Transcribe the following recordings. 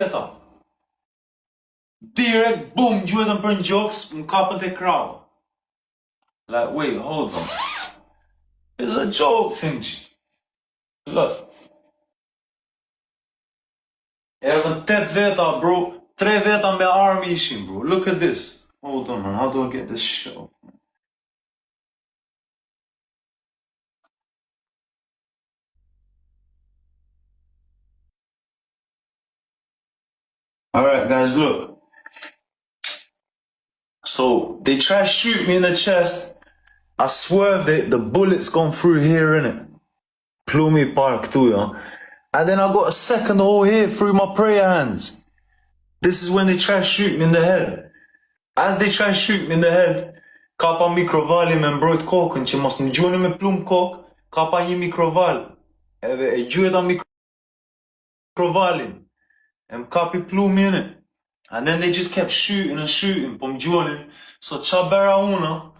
Teta. Direct, boom, gjuhetën për një gjoks, më kapën të krau. Like, wait, hold on. It's a joke, Timchi. Look. Even 8 veta, bro. 3 veta me army ishin, bro. Look at this. Hold on, man. How do I get this shit up? Alright, guys, look. So, they try to shoot me in the chest. I swerved it. The bullets gone through here, innit? Plumie Park, too, yo. And then I got a second hole here through my prayer hands. This is when they try to shoot me in the head. As they try to shoot me in the head, kapa mikrovalin me mbrojt kokën që mos më gjoni me plum kokë, kapa një mikroval. Edhe e gjuheta mikrovalin. E më kapi plumin e. And then they just kept shooting and shooting, po më gjonin. So qa bera una,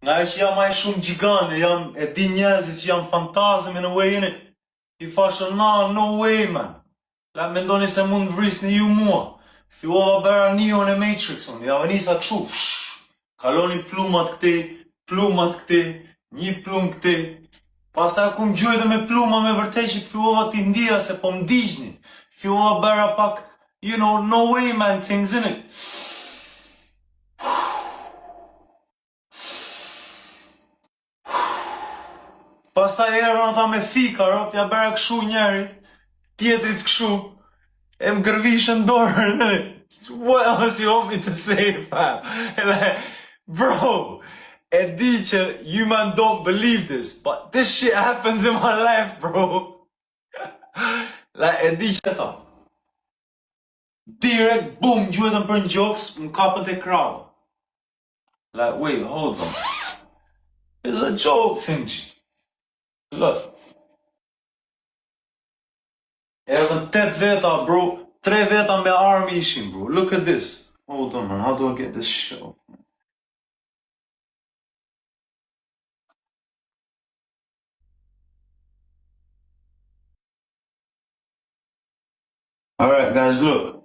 nga e që jam aj shumë gjigane, jam e di njerëzit që jam fantazim in a way in it. I fashën, nah, no way, man. La mendoni se mund të vrisni ju mua. Fillova bera Neo në Matrixon, ja vënisa këshu, kaloni plumat këti, një plum këti. Pastaj ku më gjujtë me pluma me vërtej që fillova t'i ndija se po më digjni. Fillova bera pak, you know, no way man things in it. Pastaj erën ata me thika, ropja bera këshu njerit, tjetrit këshu. E më gërvishën dorën, what else you want me to say, fam? Like, bro, e di që you man don't believe this, but this shit happens in my life, bro. Like, e di që ta. Direct, boom, gjuhetën për një gjoks, më kapën të krau. Like, wait, hold on. It's a joke, Timchi. Look. Even 8 veta, bro. 3 veta me army ishin, bro. Look at this. Hold on, man. How do I get this shit up? Alright, guys, look.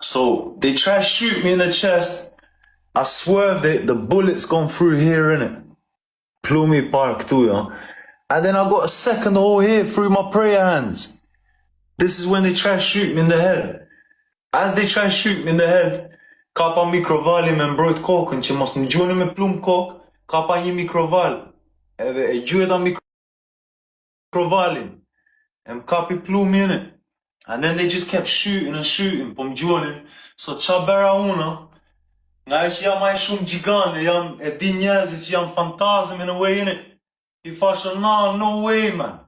So, they try to shoot me in the chest. I swerved it. The bullets gone through here, innit? Plumie Park, too, yo. And then I got a second hole here through my prayer hands. This is when they try to shoot me in the head. As they try to shoot me in the head, kapa mikrovalin me mbrojt kokën që mos më gjoni me plum kokë, kapa një mikroval. Edhe e gjuheta mikrovalin. E më kapi plumin e. And then they just kept shooting and shooting, po më gjonin. So qa bera una, nga e që jam aj shumë gjigane, jam e di njerëzit që jam fantazim in a way in it. I fashën, nah, no way, man.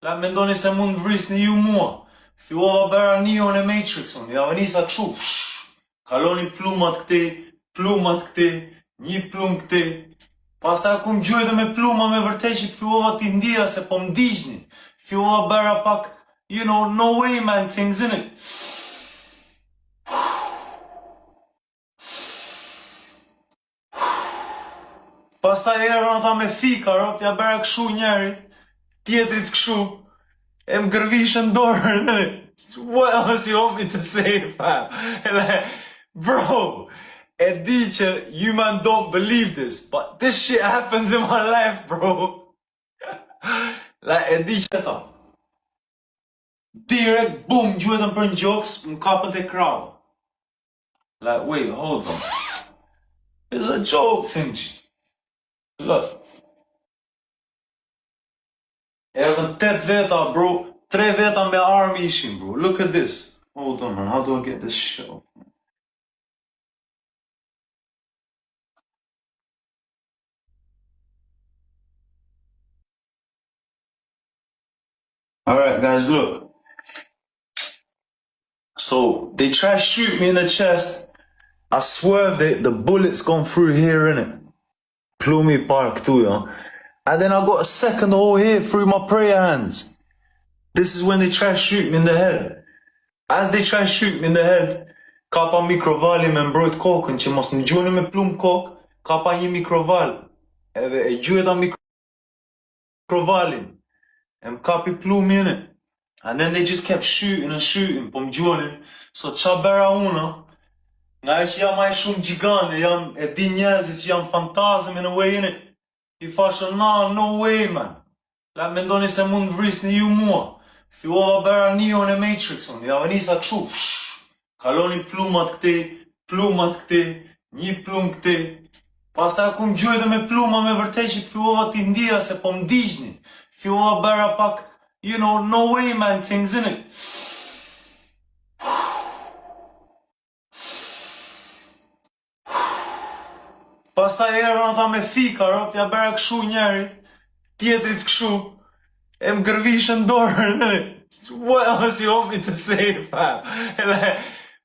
La mendoni se mund të vrisni ju mua. Fillova bera Neo në Matrixon, ja vënisa këshu, kaloni plumat këti, një plum këti. Pastaj ku më gjujtë me pluma me vërtej që fillova t'i ndija se po më digjni. Fillova bera pak, you know, no way man things in it. Pastaj erën ata me thika, ropja bera këshu njerit, tjetrit këshu. E më gërvishën dorën, what else you want me to say, fam? Like, bro, e di që you man don't believe this, but this shit happens in my life, bro. Like, e di që ta. Direct, boom, gjuhetën për një gjoks, më kapën të krau. Like, wait, hold on. It's a joke, Timchi. Look. Even 8 veta, bro. 3 veta me army ishin, bro. Look at this. Hold on, man. How do I get this shit up? Alright, guys, look. So, they try to shoot me in the chest. I swerved it. The bullets gone through here, innit? Plumie Park, too, yo. And then I got a second hole here through my prayer hands. This is when they try to shoot me in the head. As they try to shoot me in the head, kapa mikrovalin me mbrojt kokën që mos më gjoni me plum kokë, kapa një mikroval. Edhe e gjuheta mikrovalin. E më kapi plumin e. And then they just kept shooting and shooting, po më gjuanin. So qa bera una, nga që jam aj shumë gjigane, e di njerëzit që jam fantazm in a way, innit? I fasha, no way, man. La mendoni se mund vrisni ju mua. Fillova bera Neo në Matrix, unë, ja venisa këshu, kaloni plumat këti, një plum këti. Pastaj ku më gjujtë me pluma me vërtet që të fillova t'i ndija se po më digjni. Fillova bera pak, you know, no way, man, things, innit? Pastaj erën ata me fika, ropja bera këshu njerit, tjetrit këshu, e më gërvishën dorën, what else you want me to say, fam? Like,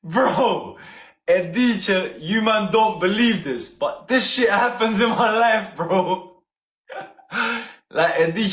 bro, e di që you man don't believe this, but this shit happens in my life, bro. Like, e di